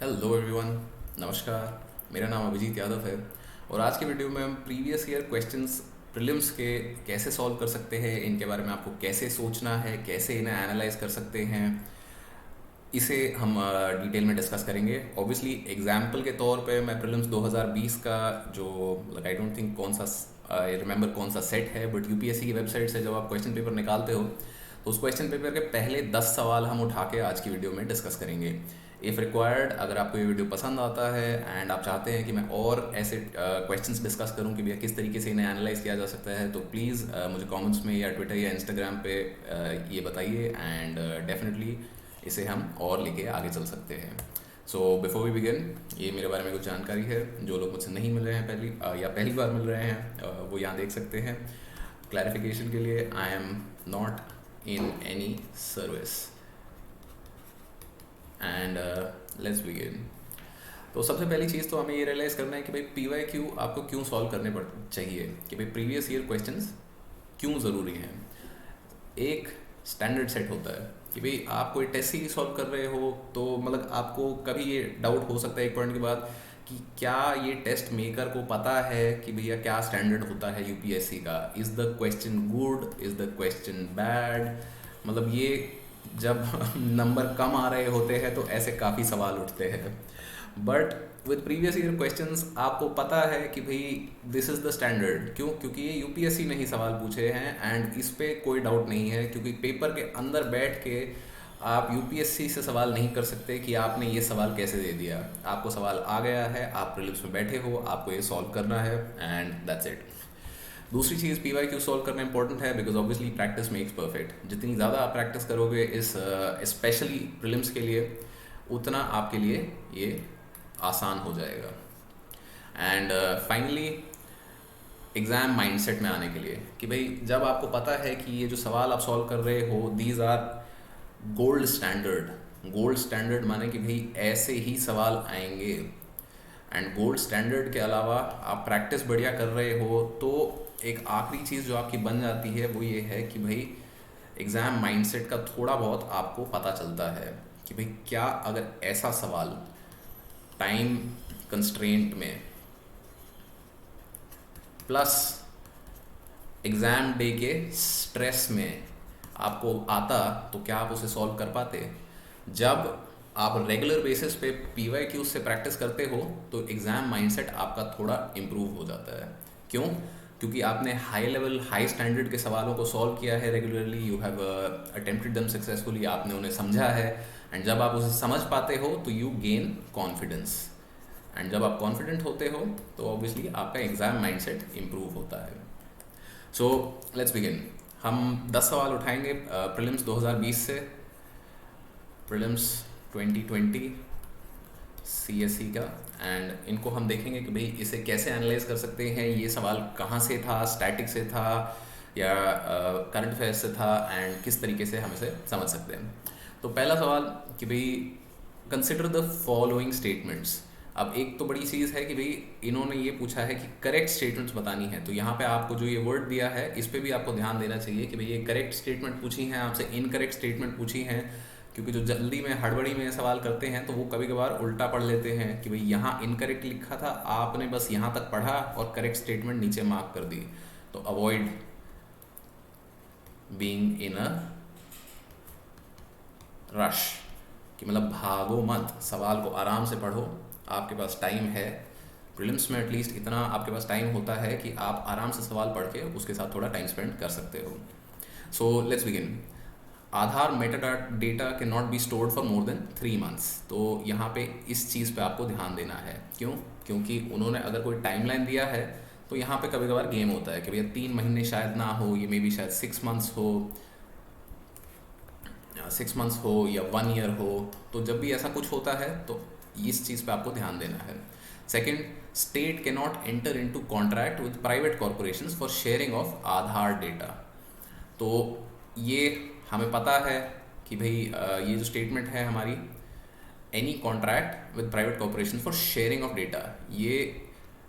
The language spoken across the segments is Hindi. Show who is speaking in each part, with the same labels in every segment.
Speaker 1: Hello everyone. नमस्कार। मेरा नाम अभिजीत यादव है और आज की वीडियो में हम प्रीवियस ईयर क्वेश्चंस प्रीलिम्स के कैसे सॉल्व कर सकते हैं, इनके बारे में आपको कैसे सोचना है, कैसे इन्हें एनालाइज कर सकते हैं, इसे हम डिटेल में डिस्कस करेंगे। ऑब्वियसली एग्जाम्पल के तौर पे मैं प्रीलिम्स 2020 का जो आई डोंट थिंक कौन सा आई रिमेंबर कौन सा सेट है, बट यूपीएससी की वेबसाइट से जब आप क्वेश्चन पेपर निकालते हो तो उस क्वेश्चन पेपर के पहले 10 सवाल हम उठा के आज की वीडियो में डिस्कस करेंगे। इफ़ रिक्वायर्ड, अगर आपको ये वीडियो पसंद आता है एंड आप चाहते हैं कि मैं और ऐसे क्वेश्चंस डिस्कस करूं कि भैया किस तरीके से इन्हें एनालाइज किया जा सकता है, तो प्लीज़ मुझे कमेंट्स में या ट्विटर या इंस्टाग्राम पे ये बताइए एंड डेफिनेटली इसे हम और लेके आगे चल सकते हैं। सो बिफोर वी बिगिन, ये मेरे बारे में कुछ जानकारी है। जो लोग मुझसे नहीं मिल रहे हैं पहली या पहली बार मिल रहे हैं वो यहाँ देख सकते हैं। क्लैरिफिकेशन के लिए, I am not in any service and let's begin. तो सबसे पहली चीज़ तो हमें ये रियलाइज़ करना है कि भाई पीवाईक्यू आपको क्यों सॉल्व करने पड़ चाहिए, कि भाई प्रीवियस ईयर क्वेश्चंस क्यों ज़रूरी हैं। एक स्टैंडर्ड सेट होता है कि भाई आप कोई टेस्ट सीरीज सॉल्व कर रहे हो तो मतलब आपको कभी ये डाउट हो सकता है एक पॉइंट के बाद कि क्या ये टेस्ट मेकर को पता है कि भैया क्या स्टैंडर्ड होता है यूपीएससी का। Is the question good, is the question bad. मतलब ये जब नंबर कम आ रहे होते हैं तो ऐसे काफ़ी सवाल उठते हैं। But with previous year questions आपको पता है कि भाई दिस इज़ द स्टैंडर्ड। क्यों? क्योंकि ये यूपीएससी ने ही सवाल पूछे हैं एंड इस पे कोई डाउट नहीं है, क्योंकि पेपर के अंदर बैठ के आप यूपीएससी से सवाल नहीं कर सकते कि आपने ये सवाल कैसे दे दिया। आपको सवाल आ गया है, आप प्रीलिम्स में बैठे हो, आपको ये सॉल्व करना है एंड दैट्स इट। दूसरी चीज़, पीवाई क्यू सॉल्व करना इंपॉर्टेंट है because obviously practice makes perfect. जितनी ज़्यादा आप प्रैक्टिस करोगे इस स्पेशली प्रीलिम्स के लिए, उतना आपके लिए ये आसान हो जाएगा। एंड फाइनली एग्ज़ाम माइंडसेट में आने के लिए कि भाई जब आपको पता है कि ये जो सवाल आप सॉल्व कर रहे हो these are gold standard. Gold standard माने कि भाई ऐसे ही सवाल आएंगे। एंड गोल्ड स्टैंडर्ड के अलावा आप प्रैक्टिस बढ़िया कर रहे हो तो एक आखिरी चीज़ जो आपकी बन जाती है वो ये है कि भाई एग्ज़ाम माइंडसेट का थोड़ा बहुत आपको पता चलता है कि भाई क्या अगर ऐसा सवाल टाइम कंस्ट्रेंट में प्लस एग्ज़ाम डे के स्ट्रेस में आपको आता तो क्या आप उसे सॉल्व कर पाते। जब आप रेगुलर बेसिस पे पीवाई क्यू से प्रैक्टिस करते हो तो एग्ज़ाम माइंडसेट आपका थोड़ा इम्प्रूव हो जाता है। क्यों? क्योंकि आपने हाई लेवल हाई स्टैंडर्ड के सवालों को सॉल्व किया है regularly, you have attempted them successfully, आपने उन्हें समझा है। एंड जब आप उसे समझ पाते हो तो यू गेन कॉन्फिडेंस। एंड जब आप कॉन्फिडेंट होते हो तो ऑब्वियसली आपका एग्ज़ाम माइंडसेट इम्प्रूव होता है। So let's begin. हम 10 सवाल उठाएंगे प्रीलिम्स 2020 से, प्रीलिम्स 2020 सीएसई का। एंड इनको हम देखेंगे कि भाई इसे कैसे एनालाइज कर सकते हैं, ये सवाल कहाँ से था, स्टैटिक से था या करंट अफेयर्स से था, एंड किस तरीके से हम इसे समझ सकते हैं। तो पहला सवाल कि भाई कंसिडर द फॉलोइंग स्टेटमेंट्स। अब एक तो बड़ी चीज़ है कि भाई इन्होंने ये पूछा है कि करेक्ट स्टेटमेंट्स बतानी है, तो यहाँ पे आपको जो ये वर्ड दिया है इस पे भी आपको ध्यान देना चाहिए कि भाई ये करेक्ट स्टेटमेंट पूछी हैं आपसे, इनकरेक्ट स्टेटमेंट पूछी हैं। क्योंकि जो जल्दी में हड़बड़ी में सवाल करते हैं तो वो कभी कभार उल्टा पढ़ लेते हैं कि भाई यहाँ इनकरेक्ट लिखा था, आपने बस यहाँ तक पढ़ा और करेक्ट स्टेटमेंट नीचे मार्क कर दी। तो avoid being in a rush, कि मतलब भागो मत, सवाल को आराम से पढ़ो, आपके पास टाइम है। प्रीलिम्स में एटलीस्ट इतना आपके पास टाइम होता है कि आप आराम से सवाल पढ़ के उसके साथ थोड़ा टाइम स्पेंड कर सकते हो। So let's begin. Aadhaar Meta data can not be stored for more than 3 months. तो यहाँ पे इस चीज़ पे आपको ध्यान देना है। क्यों? क्योंकि उन्होंने अगर कोई टाइमलाइन दिया है तो यहाँ पे कभी कभार गेम होता है कि भैया 3 महीने शायद ना हो, ये मे बी शायद 6 मंथ्स हो, 6 मंथ्स हो या 1 ईयर हो। तो जब भी ऐसा कुछ होता है तो इस चीज़ पे आपको ध्यान देना है। सेकंड, स्टेट के not enter into contract with private corporations for sharing of Aadhaar data. तो ये हमें पता है कि भाई ये जो स्टेटमेंट है हमारी, any contract with private corporation for sharing of data, ये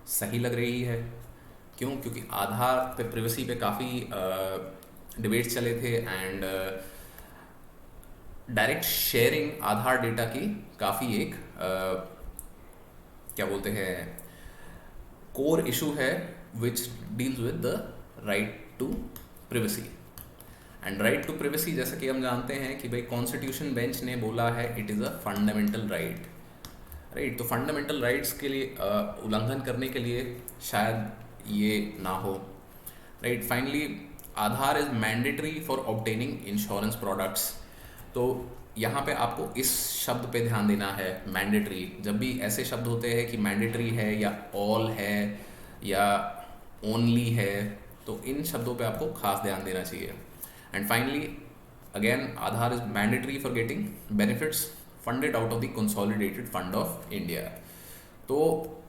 Speaker 1: सही लग रही है। क्यों? क्योंकि आधार पे प्रिवेसी पे काफ़ी डिबेट्स चले थे and direct sharing Aadhaar data की काफ़ी एक क्या बोलते हैं कोर इशू है which deals with the right to privacy. And right to privacy जैसा कि हम जानते हैं कि भाई कॉन्स्टिट्यूशन बेंच ने बोला है it is a fundamental right, right. तो फंडामेंटल राइट्स के लिए उल्लंघन करने के लिए शायद ये ना हो, right. Finally Aadhaar is mandatory for obtaining insurance products. तो यहाँ पे आपको इस शब्द पे ध्यान देना है, मैंडेटरी। जब भी ऐसे शब्द होते हैं कि मैंडेटरी है या ऑल है या ओनली है, तो इन शब्दों पे आपको खास ध्यान देना चाहिए। And finally again Aadhaar is mandatory for getting benefits funded out of the consolidated fund of India. तो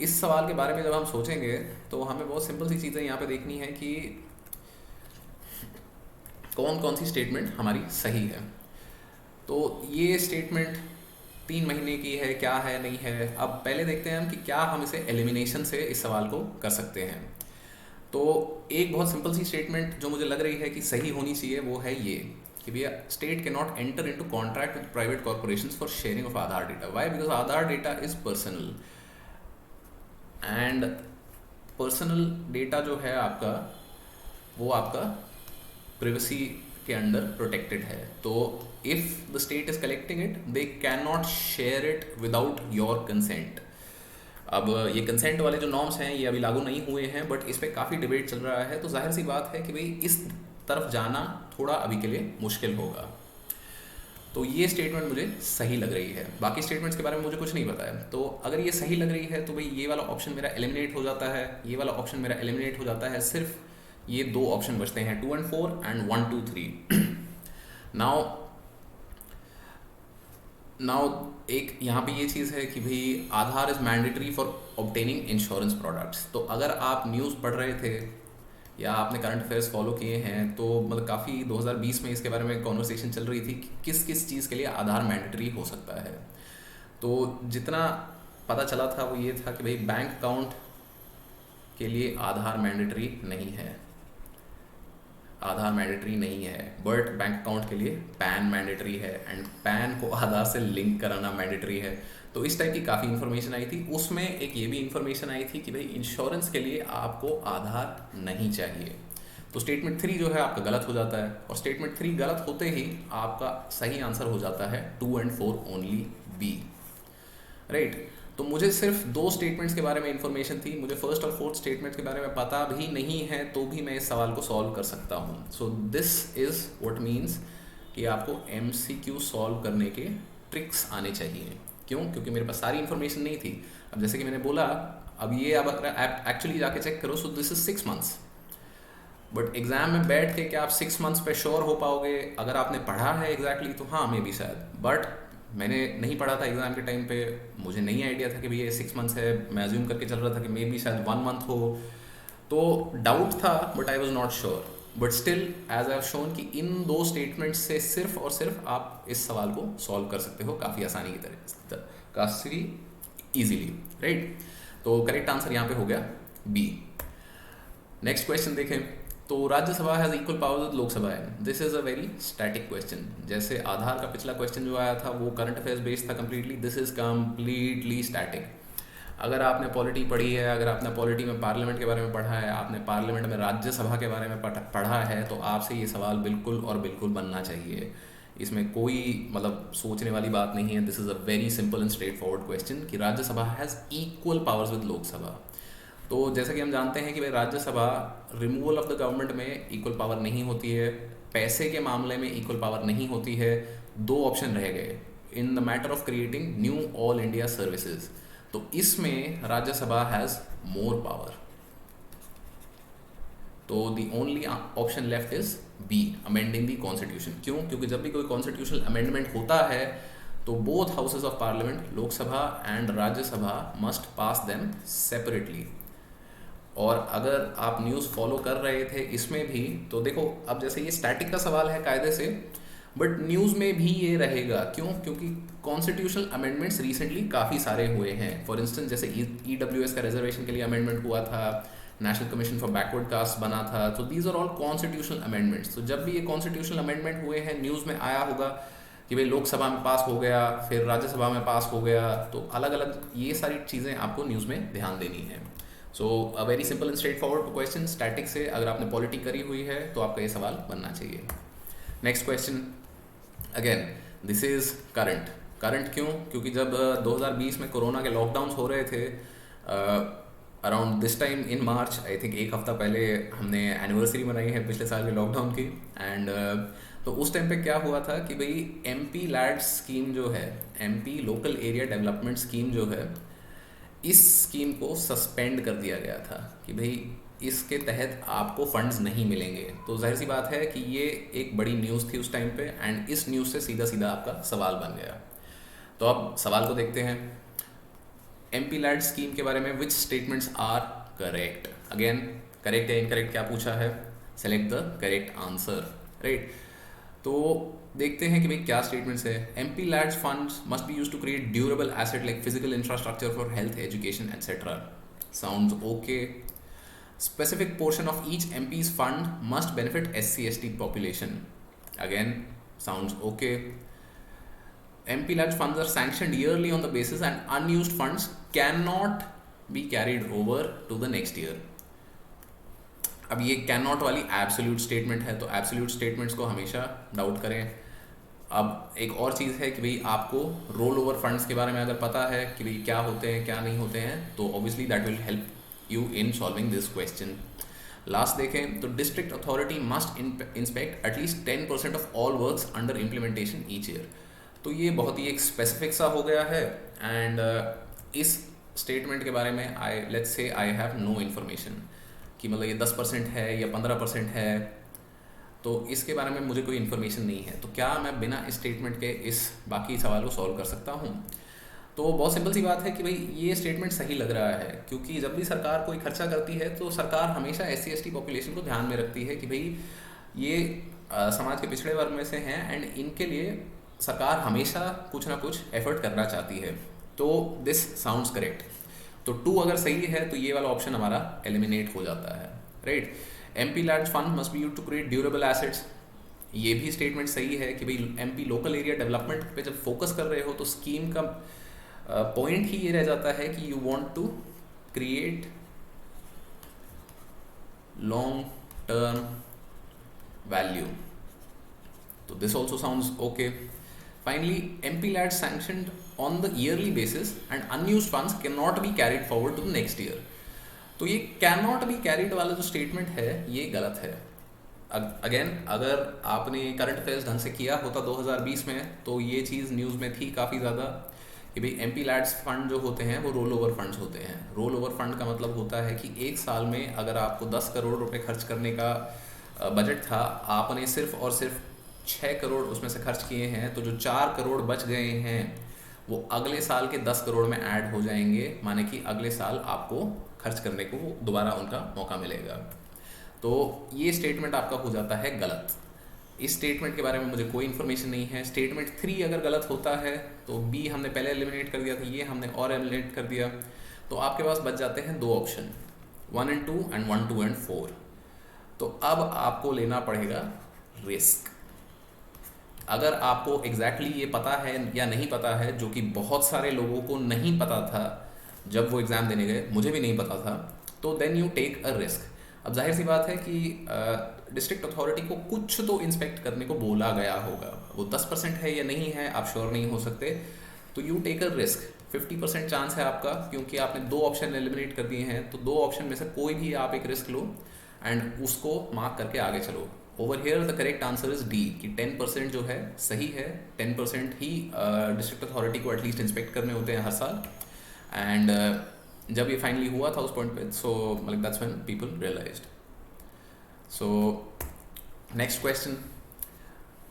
Speaker 1: इस सवाल के बारे में जब हम सोचेंगे तो हमें बहुत सिंपल सी चीज़ें यहाँ पे देखनी है कि कौन कौन सी स्टेटमेंट हमारी सही है। तो ये स्टेटमेंट 3 महीने की है, क्या है नहीं है। अब पहले देखते हैं हम कि क्या हम इसे एलिमिनेशन से इस सवाल को कर सकते हैं। तो एक बहुत सिंपल सी स्टेटमेंट जो मुझे लग रही है कि सही होनी चाहिए वो है ये कि भैया state can not enter into contract with private corporations for sharing of Aadhaar data. Why? Because Aadhaar data is personal and personal data जो है आपका वो आपका प्रिवेसी के अंडर प्रोटेक्टेड है। तो if the state is collecting it they can not share it without your consent. अब ये कंसेंट वाले जो नॉर्म्स हैं ये अभी लागू नहीं हुए हैं, बट इस पर काफ़ी डिबेट चल रहा है। तो जाहिर सी बात है कि भाई इस तरफ जाना थोड़ा अभी के लिए मुश्किल होगा। तो ये स्टेटमेंट मुझे सही लग रही है। बाकी स्टेटमेंट्स के बारे में मुझे कुछ नहीं पता है। तो अगर ये सही लग रही है तो भाई ये वाला ऑप्शन मेरा एलिमिनेट हो जाता है, ये वाला ऑप्शन मेरा एलिमिनेट हो जाता है। सिर्फ ये 2 ऑप्शन बचते हैं 2 and 4 एंड 1 2 3। नाउ एक यहाँ पे ये चीज़ है कि भाई Aadhaar is mandatory for obtaining insurance products. तो अगर आप न्यूज़ पढ़ रहे थे या आपने करंट अफेयर्स फॉलो किए हैं तो मतलब काफ़ी 2020 में इसके बारे में कॉन्वर्सेशन चल रही थी कि किस किस चीज़ के लिए आधार मैंडेटरी हो सकता है। तो जितना पता चला था वो ये था कि भाई बैंक अकाउंट के लिए आधार मैंडेटरी नहीं है, आधार मैंडेटरी नहीं है, बट बैंक अकाउंट के लिए पैन मैंडेटरी है एंड पैन को आधार से लिंक कराना मैंडेटरी है। तो इस टाइप की काफ़ी इन्फॉर्मेशन आई थी। उसमें एक ये भी इन्फॉर्मेशन आई थी कि भाई इंश्योरेंस के लिए आपको आधार नहीं चाहिए। तो स्टेटमेंट 3 जो है आपका गलत हो जाता है, और स्टेटमेंट 3 गलत होते ही आपका सही आंसर हो जाता है 2 and 4 ओनली बी, राइट। तो मुझे सिर्फ 2 स्टेटमेंट्स के बारे में इन्फॉर्मेशन थी, मुझे फर्स्ट और फोर्थ स्टेटमेंट्स के बारे में पता भी नहीं है, तो भी मैं इस सवाल को सॉल्व कर सकता हूँ। So this is what means कि आपको MCQ सॉल्व करने के ट्रिक्स आने चाहिए। क्यों? क्योंकि मेरे पास सारी इन्फॉर्मेशन नहीं थी। अब जैसे कि मैंने बोला, अब ये अब अगर एक्चुअली जाके चेक करो, so this is 6 months, but exam में बैठ के क्या आप 6 months पे श्योर हो पाओगे? अगर आपने पढ़ा है एग्जैक्टली तो हाँ मे बी शायद, बट मैंने नहीं पढ़ा था एग्जाम के टाइम पे, मुझे नहीं आइडिया था कि भैया 6 months है, मैं अज्यूम करके चल रहा था कि मे बी शायद 1 month हो। तो डाउट था but I was not sure, but still as I have shown कि इन 2 स्टेटमेंट्स से सिर्फ और सिर्फ आप इस सवाल को सॉल्व कर सकते हो काफ़ी आसानी की तरह, काफ़ी ईजीली, राइट। तो करेक्ट आंसर यहाँ पे हो गया बी। नेक्स्ट क्वेश्चन देखें। तो Rajya Sabha has equal power with Lok Sabha है। This is a very static question. जैसे आधार का पिछला क्वेश्चन जो आया था वो करंट अफेयर्स बेस्ड था completely, this is completely static. अगर आपने पॉलिटी पढ़ी है, अगर आपने पॉलिटी में पार्लियामेंट के बारे में पढ़ा है, आपने पार्लियामेंट में राज्यसभा के बारे में पढ़ा है, तो आपसे ये सवाल बिल्कुल और बिल्कुल बनना चाहिए। इसमें कोई मतलब सोचने वाली बात नहीं है। This is a very simple and straightforward question कि Rajya Sabha has equal powers with Lok Sabha. तो जैसा कि हम जानते हैं कि भाई Rajya Sabha removal of the government में इक्वल पावर नहीं होती है, पैसे के मामले में इक्वल पावर नहीं होती है। 2 ऑप्शन रह गए in the matter of creating new all India services. तो इसमें राज्यसभा हैज़ मोर पावर। तो the only option left is B, amending the constitution. क्यों? क्योंकि जब भी कोई कॉन्स्टिट्यूशनल अमेंडमेंट होता है तो both houses of parliament, Lok Sabha and Rajya Sabha, must pass them separately. और अगर आप न्यूज़ फॉलो कर रहे थे इसमें भी, तो देखो अब जैसे ये स्टैटिक का सवाल है कायदे से, बट न्यूज़ में भी ये रहेगा। क्यों? क्योंकि कॉन्स्टिट्यूशनल अमेंडमेंट्स रिसेंटली काफ़ी सारे हुए हैं। फॉर इंस्टेंस जैसे EWS का रिजर्वेशन के लिए अमेंडमेंट हुआ था, national commission for backward caste बना था। तो these are all constitutional amendments. तो जब भी ये कॉन्स्टिट्यूशनल अमेंडमेंट हुए हैं न्यूज़ में आया होगा कि भाई लोकसभा में पास हो गया, फिर राज्यसभा में पास हो गया, तो अलग अलग ये सारी चीज़ें आपको न्यूज़ में ध्यान देनी है। So a very simple and straightforward question, static से अगर आपने पॉलिटी करी हुई है तो आपका ये सवाल बनना चाहिए। Next question, again this is current. Current क्यों? क्योंकि जब 2020 में कोरोना के लॉकडाउन हो रहे थे, around this time in March, I think एक हफ्ता पहले हमने एनिवर्सरी मनाई है पिछले साल के लॉकडाउन की। एंड तो उस टाइम पे क्या हुआ था कि भाई एमपी लैड स्कीम जो है, MP local area development scheme जो है, इस स्कीम को सस्पेंड कर दिया गया था कि भाई इसके तहत आपको फंड्स नहीं मिलेंगे। तो जाहिर सी बात है कि ये एक बड़ी न्यूज़ थी उस टाइम पे, एंड इस न्यूज़ से सीधा सीधा आपका सवाल बन गया। तो अब सवाल को देखते हैं। एमपी लैड स्कीम के बारे में which statements are correct? Again correct या इनकरेक्ट क्या पूछा है, select the correct answer, right. तो देखते हैं कि भाई क्या स्टेटमेंट्स है। MP LADS funds must be used to create durable asset like physical infrastructure for health, education etcetera. Sounds okay. Specific portion of each MP's fund must benefit SC/ST population. Again, sounds okay. MP large funds are sanctioned yearly on the basis and unused funds cannot be carried over to the next year. अब ये cannot वाली absolute statement है, तो absolute statements को हमेशा डाउट करें। अब एक और चीज़ है कि भाई आपको रोल ओवर फंड्स के बारे में अगर पता है कि भाई क्या होते हैं क्या नहीं होते हैं, तो obviously that will help you in solving this question. Last देखें तो district authority must inspect at least 10% of all works under implementation each year. तो ये बहुत ही एक स्पेसिफिक सा हो गया है, एंड इस स्टेटमेंट के बारे में let's say I have no information कि मतलब ये 10% है या 15% है, तो इसके बारे में मुझे कोई इन्फॉर्मेशन नहीं है। तो क्या मैं बिना इस स्टेटमेंट के इस बाकी सवाल को सॉल्व कर सकता हूँ? तो बहुत सिंपल सी बात है कि भाई ये स्टेटमेंट सही लग रहा है, क्योंकि जब भी सरकार कोई खर्चा करती है तो सरकार हमेशा SC/ST पॉपुलेशन को ध्यान में रखती है कि भाई ये समाज के पिछड़े वर्ग में से हैं, एंड इनके लिए सरकार हमेशा कुछ ना कुछ एफर्ट करना चाहती है। तो दिस साउंड्स करेक्ट। तो 2 अगर सही है तो ये वाला ऑप्शन हमारा एलिमिनेट हो जाता है, right. MP LAD fund must be used to create durable assets, ये भी स्टेटमेंट सही है कि भाई एमपी लोकल एरिया डेवलपमेंट पे जब फोकस कर रहे हो तो स्कीम का पॉइंट ही ये रह जाता है कि you want to create long term value. तो this also sounds okay. Finally MP LAD sanctioned on the yearly basis and unused funds can not be carried forward to the next year. तो ये कैन नॉट बी कैरिड वाला जो स्टेटमेंट है ये गलत है। अगेन अगर आपने करंट अफेयर्स ढंग से किया होता 2020 में तो ये चीज़ न्यूज़ में थी काफ़ी ज़्यादा कि भाई एमपी लैड्स फंड जो होते हैं वो रोल ओवर फंड्स होते हैं। रोल ओवर फंड का मतलब होता है कि एक साल में अगर आपको 10 करोड़ रुपए खर्च करने का बजट था, आपने सिर्फ और सिर्फ 6 करोड़ उसमें से खर्च किए हैं, तो जो 4 करोड़ बच गए हैं वो अगले साल के 10 करोड़ में ऐड हो जाएंगे, माने कि अगले साल आपको खर्च करने को दोबारा उनका मौका मिलेगा। तो ये स्टेटमेंट आपका हो जाता है गलत। इस स्टेटमेंट के बारे में मुझे कोई इन्फॉर्मेशन नहीं है। स्टेटमेंट 3 अगर गलत होता है तो बी हमने पहले एलिमिनेट कर दिया था, ये हमने और एलिमिनेट कर दिया, तो आपके पास बच जाते हैं 2 ऑप्शन, 1 and 2 एंड 1, 2 and 4। तो अब आपको लेना पड़ेगा रिस्क। अगर आपको एग्जैक्टली ये पता है या नहीं पता है, जो कि बहुत सारे लोगों को नहीं पता था जब वो एग्ज़ाम देने गए, मुझे भी नहीं पता था, तो then you take a risk. अब जाहिर सी बात है कि डिस्ट्रिक्ट अथॉरिटी को कुछ तो इंस्पेक्ट करने को बोला गया होगा, वो 10% है या नहीं है आप श्योर नहीं हो सकते, तो you take a risk. 50% chance है आपका, क्योंकि आपने 2 ऑप्शन एलिमिनेट कर दिए हैं, तो 2 ऑप्शन में से कोई भी आप एक रिस्क लो एंड उसको मार्क करके आगे चलो। Over here the correct answer is D कि 10% जो है सही है। 10% ही डिस्ट्रिक्ट अथॉरिटी को एटलीस्ट इंस्पेक्ट करने होते हैं हर साल, एंड जब ये फाइनली हुआ था उस पॉइंट पे, सो मतलब that's when people realised. So next question,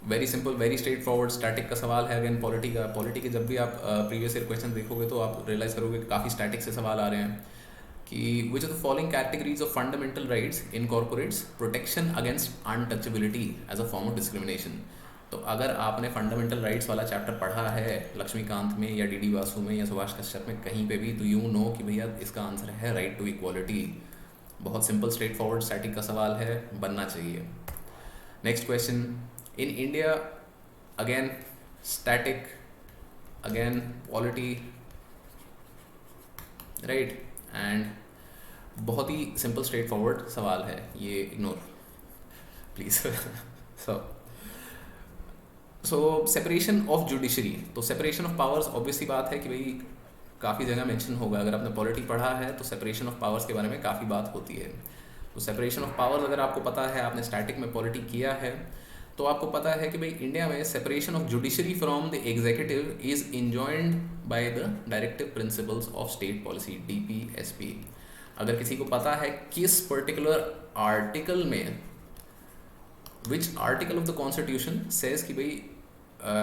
Speaker 1: very simple, very straightforward, static का सवाल है। अगेन पॉलिटी का, पॉलिटी के जब भी आप प्रीवियस ईयर क्वेश्चन देखोगे तो आप रियलाइज करोगे काफ़ी स्टैटिक से सवाल आ रहे हैं कि which of the following categories of fundamental rights incorporates protection against untouchability as a form of discrimination. तो अगर आपने फंडामेंटल राइट्स वाला चैप्टर पढ़ा है लक्ष्मीकांत में या डी वासु में या सुभाष कश्यप में कहीं पे भी, तो यू नो कि भैया इसका आंसर है राइट टू इक्वालिटी। बहुत सिंपल स्ट्रेट फॉरवर्ड स्टैटिक का सवाल है, बनना चाहिए। Next question, in India, again static, again polity, right. And बहुत ही सिंपल स्ट्रेट फॉरवर्ड सवाल है ये, ignore please. So separation of judiciary, तो सेपरेशन ऑफ पावर्स ऑब्वियसली बात है कि भाई काफ़ी जगह मेंशन होगा, अगर आपने पॉलिटी पढ़ा है तो सेपरेशन ऑफ पावर्स के बारे में काफ़ी बात होती है। तो सेपरेशन ऑफ पावर्स अगर आपको पता है, आपने स्टैटिक में पॉलिटी किया है, तो आपको पता है कि भाई इंडिया में separation of judiciary from the executive is enjoined by the directive principles of state policy, DPSP। अगर किसी को पता है किस पर्टिकुलर आर्टिकल में, which article of the constitution says कि भाई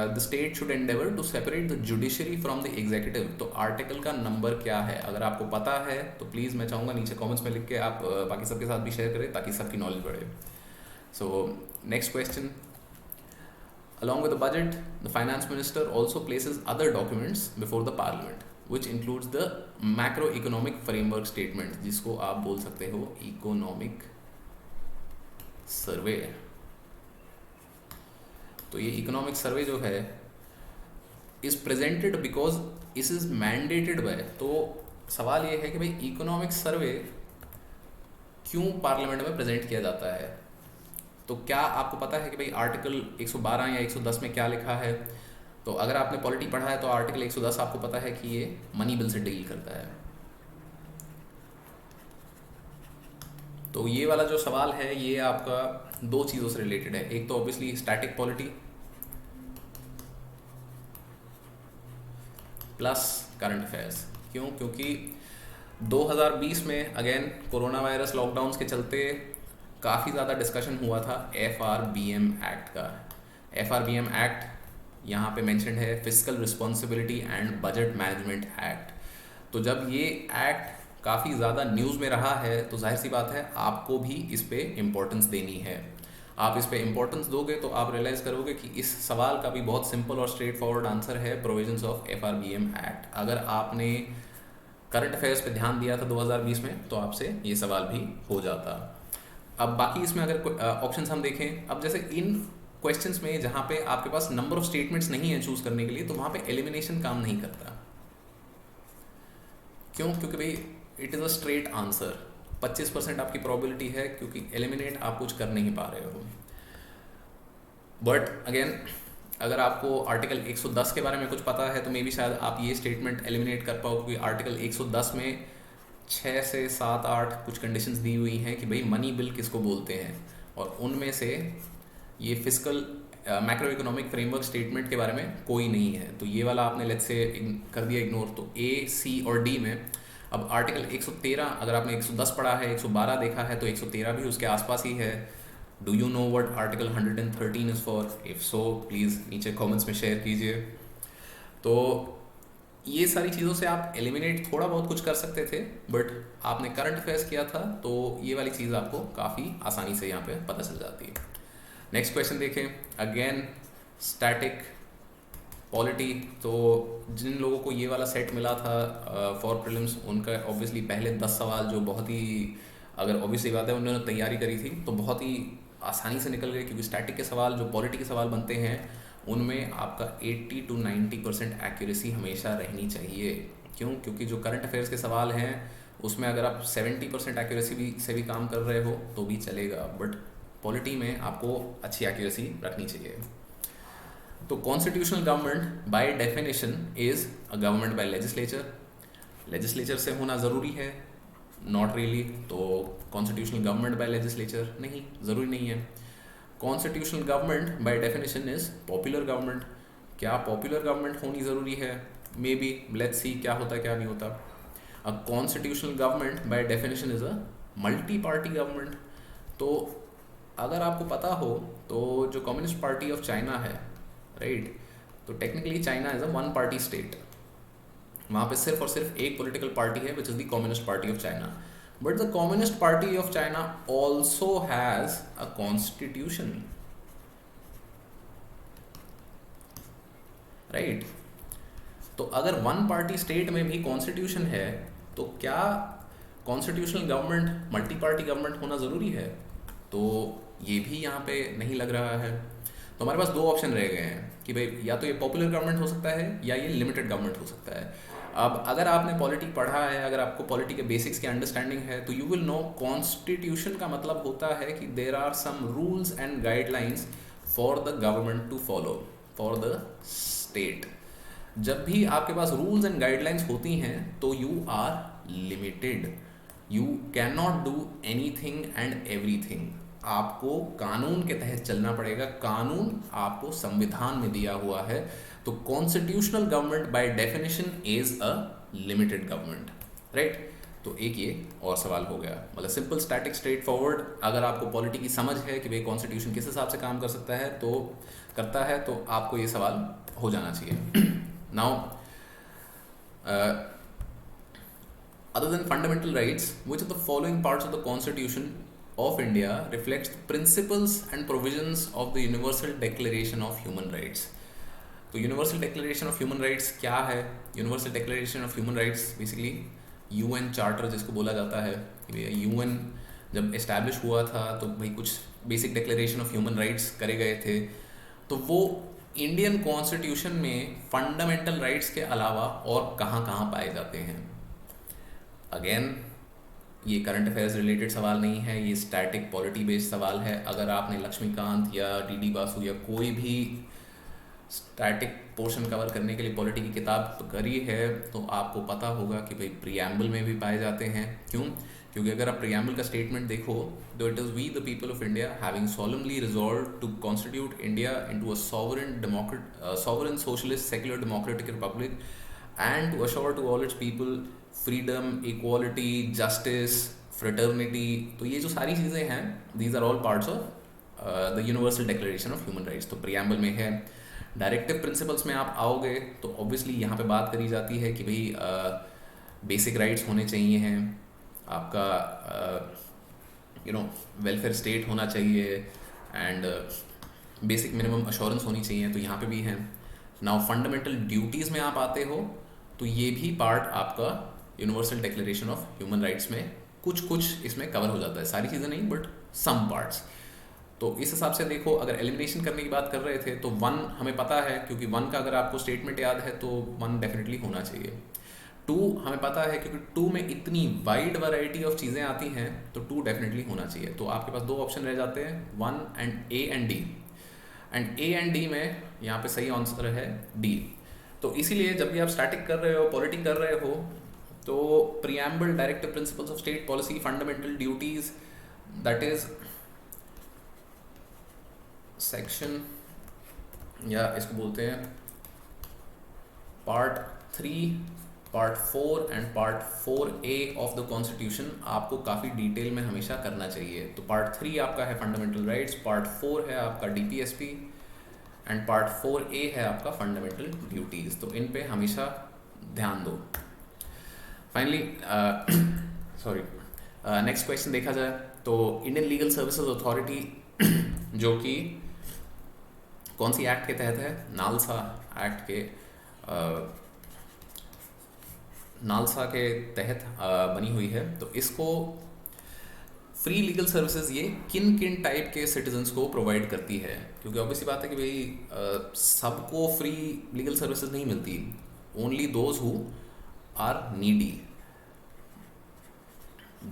Speaker 1: the state should endeavour to separate the judiciary from the executive, तो आर्टिकल का नंबर क्या है? अगर आपको पता है तो प्लीज़ मैं चाहूँगा नीचे कमेंट्स में लिख के आप बाकी सबके साथ भी शेयर करें ताकि सबकी नॉलेज बढ़े। सो next question, along with the budget the finance minister also places other documents before the parliament which includes the macroeconomic framework statement, जिसको आप बोल सकते हो इकोनॉमिक सर्वे। तो ये इकोनॉमिक सर्वे जो है इज प्रेजेंटेड बिकॉज इस इज मैंडेटेड बाय, तो सवाल ये है कि भाई इकोनॉमिक सर्वे क्यों पार्लियामेंट में प्रेजेंट किया जाता है? तो क्या आपको पता है कि भाई आर्टिकल 112 या 110 में क्या लिखा है? तो अगर आपने पॉलिटी पढ़ा है तो आर्टिकल 110 आपको पता है कि ये मनी बिल से डील करता है। तो ये वाला जो सवाल है ये आपका दो चीज़ों से रिलेटेड है, एक तो obviously static polity plus current affairs. क्यों? क्योंकि 2020 में अगेन कोरोना वायरस लॉकडाउन्स के चलते काफ़ी ज़्यादा डिस्कशन हुआ था FRBM एक्ट का। FRBM एक्ट यहाँ पे मेंशन है physical responsibility and budget management act. तो जब ये एक्ट काफ़ी ज़्यादा न्यूज़ में रहा है तो जाहिर सी बात है आपको भी इस पे इम्पोर्टेंस देनी है। आप इस पे इम्पोर्टेंस दोगे तो आप रियलाइज़ करोगे कि इस सवाल का भी बहुत सिंपल और स्ट्रेट फॉरवर्ड आंसर है प्रोविजंस ऑफ FRBM एक्ट। अगर आपने करंट अफेयर्स पे ध्यान दिया था 2020 में तो आपसे ये सवाल भी हो जाता। अब बाकी इसमें अगर ऑप्शंस हम देखें, अब जैसे इन क्वेश्चंस में जहाँ पे आपके पास नंबर ऑफ स्टेटमेंट्स नहीं है चूज करने के लिए, तो वहाँ पे एलिमिनेशन काम नहीं करता। क्यों? क्योंकि भाई it is a straight answer, 25% आपकी प्रोबेबिलिटी है क्योंकि एलिमिनेट आप कुछ कर नहीं पा रहे हो। बट अगेन अगर आपको आर्टिकल 110 के बारे में कुछ पता है तो मे बी शायद आप ये स्टेटमेंट एलिमिनेट कर पाओ, क्योंकि आर्टिकल 110 में 6 से 7 8 कुछ कंडीशंस दी हुई हैं कि भाई मनी बिल किसको बोलते हैं, और उनमें से ये physical macro economic framework statement के बारे में कोई नहीं है। तो ये वाला आपने लेट्स से कर दिया इग्नोर। तो A, C और D में अब आर्टिकल 113, अगर आपने 110 पढ़ा है, 112 देखा है तो 113 भी उसके आसपास ही है। Do you know what article 113 is for? If so please नीचे कमेंट्स में शेयर कीजिए। तो ये सारी चीज़ों से आप एलिमिनेट थोड़ा बहुत कुछ कर सकते थे, बट आपने करंट अफेयर्स किया था तो ये वाली चीज़ आपको काफ़ी आसानी से यहाँ पे पता चल जाती है। नेक्स्ट क्वेश्चन देखें, अगेन स्टैटिक पॉलिटी। तो जिन लोगों को ये वाला सेट मिला था फॉर प्रीलिम्स, उनका ऑब्वियसली पहले 10 सवाल जो बहुत ही, अगर ऑब्वियसली बात है उन्होंने तैयारी करी थी तो बहुत ही आसानी से निकल गए, क्योंकि स्टैटिक के सवाल जो पॉलिटी के सवाल बनते हैं उनमें आपका 80 to 90% एक्यूरेसी हमेशा रहनी चाहिए। क्यों? क्योंकि जो करंट अफेयर्स के सवाल हैं उसमें अगर आप 70% एक्यूरेसी से भी काम कर रहे हो तो भी चलेगा, बट पॉलिटी में आपको अच्छी एक्यूरेसी रखनी चाहिए। तो constitutional government by definition is a government by legislature. Legislature से होना ज़रूरी है? Not really. तो कॉन्स्टिट्यूशनल गवर्नमेंट बाय लेजिस्लेचर नहीं, ज़रूरी नहीं है। Constitutional government by definition is popular government. क्या पॉपुलर गवर्नमेंट होनी ज़रूरी है? मे बी, लेट्स सी क्या होता क्या नहीं होता। A constitutional government by definition is a multi party government. तो अगर आपको पता हो तो जो कम्युनिस्ट पार्टी ऑफ चाइना है, राइट, तो technically China is a one party state. वहाँ पे सिर्फ और सिर्फ एक पॉलिटिकल पार्टी है which is the communist party of China. But the Communist Party of China also has a constitution, right? तो अगर वन पार्टी स्टेट में भी कॉन्स्टिट्यूशन है तो क्या constitutional government multi party government होना ज़रूरी है? तो ये भी यहाँ पे नहीं लग रहा है। तो हमारे पास दो ऑप्शन रह गए हैं, कि भाई या तो ये पॉपुलर गवर्नमेंट हो सकता है या ये लिमिटेड गवर्नमेंट हो सकता है। अब अगर आपने पॉलिटी पढ़ा है, अगर आपको पॉलिटी के बेसिक्स की अंडरस्टैंडिंग है, तो यू विल नो कॉन्स्टिट्यूशन का मतलब होता है कि there are some rules and guidelines for the government to follow, for the state. जब भी आपके पास रूल्स एंड गाइडलाइंस होती हैं तो you are limited, you can not do anything and everything. आपको कानून के तहत चलना पड़ेगा, कानून आपको संविधान में दिया हुआ है। तो constitutional government by definition is a limited government, right. तो एक ये और सवाल हो गया, मतलब सिंपल स्टैटिक स्ट्रेट फॉरवर्ड। अगर आपको पॉलिटी की समझ है कि भाई कॉन्स्टिट्यूशन किस हिसाब से काम कर सकता है तो करता है, तो आपको ये सवाल हो जाना चाहिए। Now other than fundamental rights, which of the following parts of the Constitution of India reflects the principles and provisions of the Universal Declaration of Human Rights? तो universal declaration of human rights क्या है? Universal declaration of human rights basically UN charter जिसको बोला जाता है। यूएन जब इस्टेब्लिश हुआ था तो भाई कुछ basic declaration of human rights करे गए थे, तो वो इंडियन कॉन्स्टिट्यूशन में फंडामेंटल राइट्स के अलावा और कहाँ कहाँ पाए जाते हैं। अगेन ये करंट अफेयर्स रिलेटेड सवाल नहीं है, ये स्टैटिक पॉलिटी बेस्ड सवाल है। अगर आपने लक्ष्मीकांत या डीडी बासु या कोई भी स्टैटिक पोर्शन कवर करने के लिए पॉलिटी की किताब करी है तो आपको पता होगा कि भाई प्रीएम्बल में भी पाए जाते हैं। क्यों? क्योंकि अगर आप प्रीएम्बल का स्टेटमेंट देखो तो it is we the people of India having solemnly resolved to constitute India into a sovereign socialist secular democratic republic and to assure to all its people freedom, equality, justice, fraternity। तो ये जो सारी चीज़ें हैं, these are all parts of the universal declaration of human rights। तो प्रीएम्बल में है। डायरेक्टिव प्रिंसिपल्स में आप आओगे तो ऑब्वियसली यहाँ पे बात करी जाती है कि भाई बेसिक राइट्स होने चाहिए हैं, आपका वेलफेयर स्टेट होना चाहिए एंड बेसिक मिनिमम अश्योरेंस होनी चाहिए, तो यहाँ पे भी हैं। नाउ फंडामेंटल ड्यूटीज़ में आप आते हो तो ये भी पार्ट आपका universal declaration of human rights में कुछ इसमें कवर हो जाता है, सारी चीज़ें नहीं बट सम पार्ट्स। तो इस हिसाब से देखो, अगर एलिमिनेशन करने की बात कर रहे थे तो 1 हमें पता है, क्योंकि 1 का अगर आपको स्टेटमेंट याद है तो 1 डेफिनेटली होना चाहिए। 2 हमें पता है क्योंकि 2 में इतनी वाइड वैरायटी ऑफ चीज़ें आती हैं तो 2 डेफिनेटली होना चाहिए। तो आपके पास 2 ऑप्शन रह जाते हैं, 1 and A and D. And A and D में यहाँ पे सही आंसर है डी। तो इसीलिए जब भी आप स्टैटिक कर रहे हो, पॉलिटी कर रहे हो, तो preamble, directive principles of state policy, fundamental duties, that is section, या इसको बोलते हैं part 3, part 4 and part 4A of the constitution आपको काफ़ी डिटेल में हमेशा करना चाहिए। तो पार्ट 3 आपका है फंडामेंटल राइट्स, पार्ट 4 है आपका डीपीएसपी एंड पार्ट 4A है आपका फंडामेंटल ड्यूटीज़। तो इन पे हमेशा ध्यान दो। फाइनली नेक्स्ट क्वेश्चन देखा जाए तो इंडियन लीगल सर्विसेज अथॉरिटी जो कि कौन सी एक्ट के तहत है? नालसा एक्ट के नालसा के तहत बनी हुई है। तो इसको फ्री लीगल सर्विसेज ये किन किन टाइप के सिटीजन्स को प्रोवाइड करती है? क्योंकि ऑब्वियसली बात है कि भाई सबको फ्री लीगल सर्विसेज नहीं मिलती, only those who are needy,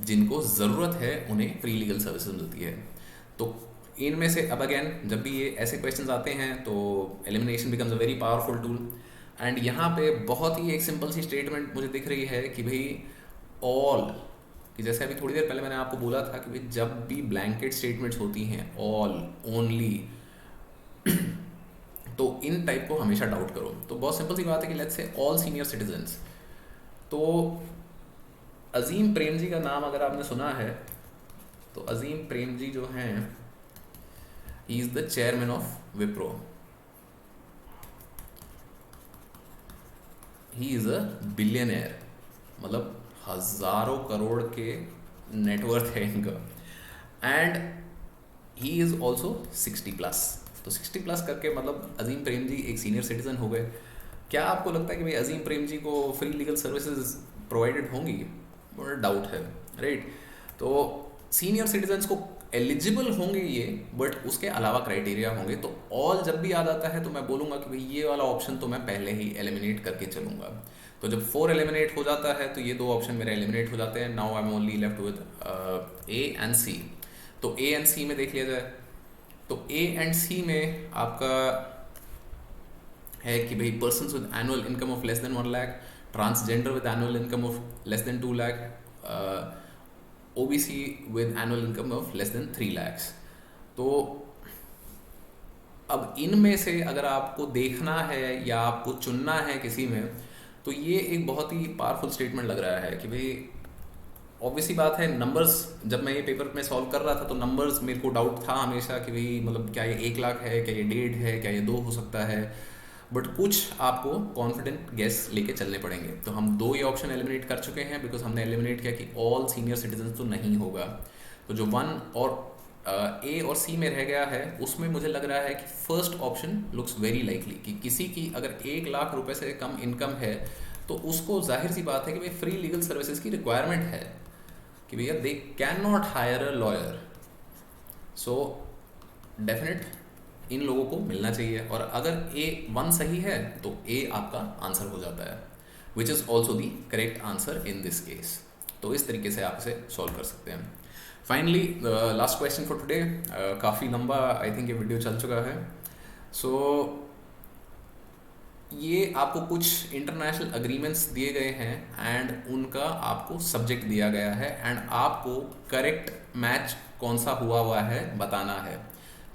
Speaker 1: जिनको ज़रूरत है उन्हें फ्री लीगल सर्विसेज मिलती है। तो इनमें से अब अगेन जब भी ये ऐसे क्वेश्चंस आते हैं तो elimination becomes a very powerful tool. And यहाँ पे बहुत ही एक सिंपल सी स्टेटमेंट मुझे दिख रही है कि भाई ऑल, कि जैसे अभी थोड़ी देर पहले मैंने आपको बोला था कि भाई जब भी ब्लैंकेट स्टेटमेंट्स होती हैं, ऑल, ओनली, तो इन टाइप को हमेशा डाउट करो। तो बहुत सिंपल सी बात है कि let's say all senior citizens. तो अजीम प्रेम जी का नाम अगर आपने सुना है तो अजीम प्रेम जी जो हैं, he is the chairman of Wipro, he is a billionaire, मतलब हजारों करोड़ के नेटवर्थ है इनका। And he is also 60+। तो 60+ करके मतलब अजीम प्रेम जी एक सीनियर सिटीजन हो गए। क्या आपको लगता है कि भाई अजीम प्रेम जी को फ्री लीगल सर्विसेज प्रोवाइडेड होंगी? बड़ा डाउट है, राइट। तो सीनियर सिटीजन्स को एलिजिबल होंगे ये, बट उसके अलावा क्राइटेरिया होंगे। तो ऑल जब भी आ जाता है तो मैं बोलूँगा कि भाई ये वाला ऑप्शन तो मैं पहले ही एलिमिनेट करके चलूँगा। तो जब 4 एलिमिनेट हो जाता है तो ये 2 ऑप्शन मेरे एलिमिनेट हो जाते हैं। Now I am only left with A and C. तो ए एंड सी में देख लिया जाए, तो ए एंड सी में आपका है कि भाई person with annual income of less than 1 lakh, transgender with annual income of less than 2 lakh, OBC with annual income of less than 3 lakhs। तो अब इनमें से अगर आपको देखना है या आपको चुनना है किसी में, तो ये एक बहुत ही पावरफुल स्टेटमेंट लग रहा है कि भाई ऑब्वियसली बात है, नंबर्स जब मैं ये पेपर में सॉल्व कर रहा था तो नंबर्स मेरे को डाउट था हमेशा कि भाई मतलब क्या ये 1 लाख है, क्या ये 1.5 है, क्या ये 2 हो सकता है, बट कुछ आपको कॉन्फिडेंट गेस लेके चलने पड़ेंगे। तो हम 2 ये ऑप्शन एलिमिनेट कर चुके हैं, बिकॉज हमने एलिमिनेट किया कि ऑल सीनियर सिटीजन तो नहीं होगा। तो जो 1 और ए और सी में रह गया है उसमें मुझे लग रहा है कि first option looks very likely, कि किसी की अगर 1 लाख रुपए से कम इनकम है तो उसको जाहिर सी बात है कि भाई फ्री लीगल सर्विसेज की रिक्वायरमेंट है, कि भैया they can not hire a lawyer. So definite इन लोगों को मिलना चाहिए। और अगर ए 1 सही है तो ए आपका आंसर हो जाता है, which is also the correct answer in this case. तो इस तरीके से आप इसे सॉल्व कर सकते हैं। Finally last question for today. काफ़ी लंबा आई थिंक ये वीडियो चल चुका है। सो ये आपको कुछ इंटरनेशनल अग्रीमेंट्स दिए गए हैं एंड उनका आपको सब्जेक्ट दिया गया है, एंड आपको करेक्ट मैच कौन सा हुआ है बताना है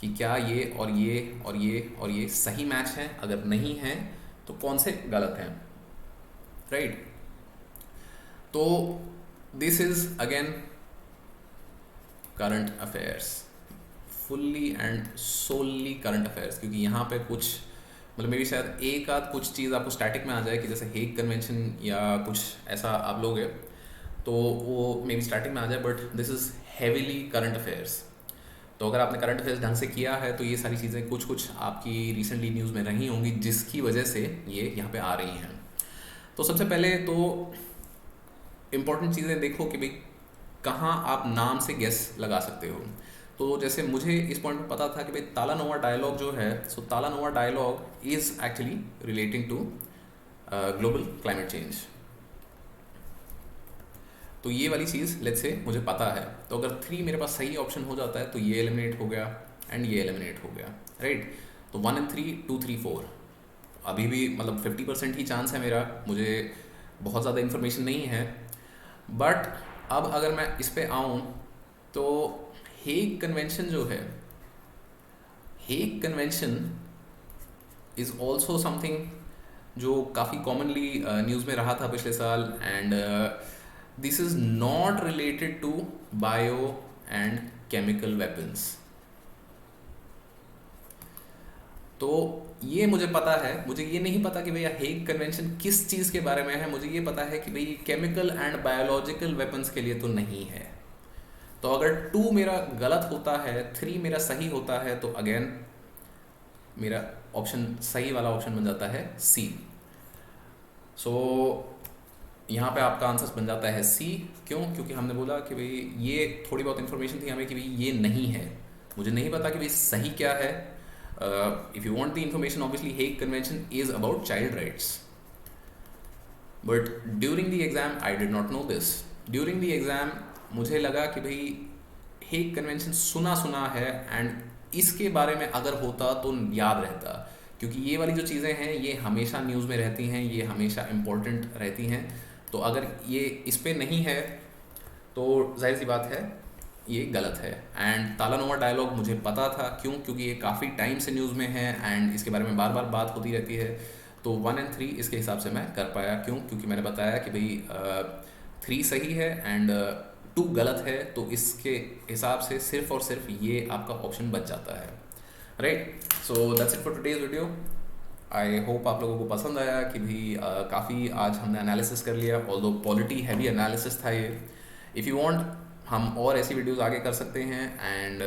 Speaker 1: कि क्या ये और ये और ये और ये सही मैच हैं, अगर नहीं हैं तो कौन से गलत हैं, राइट। तो this is again current affairs, fully and solely current affairs, क्योंकि यहाँ पे कुछ मतलब मेरी शायद एक आध कुछ चीज़ आपको स्टैटिक में आ जाए कि जैसे हेग कन्वेंशन या कुछ ऐसा आप लोग है तो वो मे बी स्टार्टिंग में आ जाए, but this is heavily current affairs. तो अगर आपने करंट अफेयर्स ढंग से किया है तो ये सारी चीज़ें कुछ कुछ आपकी रिसेंटली न्यूज़ में रही होंगी जिसकी वजह से ये यहाँ पे आ रही हैं। तो सबसे पहले तो इम्पोर्टेंट चीज़ें देखो कि भाई कहाँ आप नाम से गेस लगा सकते हो। तो जैसे मुझे इस पॉइंट पे पता था कि भाई तालानोवा डायलॉग जो है, so Talanoa dialogue is actually relating to global climate change. तो ये वाली चीज़ लेट्स से मुझे पता है। तो अगर 3 मेरे पास सही ऑप्शन हो जाता है तो ये एलिमिनेट हो गया एंड ये एलिमिनेट हो गया, राइट। तो 1 and 3, 2, 3, 4 अभी भी मतलब 50% ही चांस है मेरा, मुझे बहुत ज़्यादा इन्फॉर्मेशन नहीं है। बट अब अगर मैं इस पे आऊँ तो हेग कन्वेंशन जो है, Hague convention is also something जो काफ़ी कॉमनली न्यूज़ में रहा था पिछले साल, and this is not related to bio and chemical weapons. तो ये मुझे पता है, मुझे ये नहीं पता कि भैया हेग कन्वेंशन किस चीज़ के बारे में है, मुझे ये पता है कि भाई केमिकल एंड बायोलॉजिकल वेपन्स के लिए तो नहीं है। तो अगर 2 मेरा गलत होता है, 3 मेरा सही होता है, तो अगेन मेरा ऑप्शन सही वाला ऑप्शन बन जाता है सी। सो यहाँ पे आपका आंसर बन जाता है सी। क्यों? क्योंकि हमने बोला कि भाई ये थोड़ी बहुत इन्फॉर्मेशन थी हमें कि भाई ये नहीं है, मुझे नहीं पता कि भाई सही क्या है। If you want the information, obviously Hague convention is about child rights, but during the exam I did not know this. During the exam मुझे लगा कि भाई हेग कन्वेंशन सुना सुना है एंड इसके बारे में अगर होता तो याद रहता, क्योंकि ये वाली जो चीज़ें हैं ये हमेशा न्यूज़ में रहती हैं, ये हमेशा इम्पोर्टेंट रहती हैं। तो अगर ये इस पे नहीं है तो जाहिर सी बात है ये गलत है। एंड तालानोवा डायलॉग मुझे पता था, क्यों? क्योंकि ये काफ़ी टाइम से न्यूज़ में है एंड इसके बारे में बार बार बात होती रहती है। तो 1 and 3 इसके हिसाब से मैं कर पाया। क्यों? क्योंकि मैंने बताया कि भाई 3 सही है एंड 2 गलत है, तो इसके हिसाब से सिर्फ और सिर्फ ये आपका ऑप्शन बच जाता है, right. So that's it for today's video. I hope आप लोगों को पसंद आया कि भाई काफ़ी आज हमने एनालिसिस कर लिया, ऑल्दो पॉलिटी हैवी एनालिसिस था ये। इफ़ यू वांट हम और ऐसी वीडियोस आगे कर सकते हैं, एंड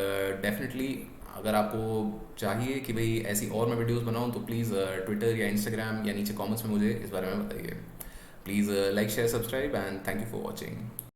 Speaker 1: डेफिनेटली अगर आपको चाहिए कि भाई ऐसी और मैं वीडियोस बनाऊं तो प्लीज़ ट्विटर या इंस्टाग्राम या नीचे कमेंट्स में मुझे इस बारे में बताइए। Please like share subscribe and thank you for watching.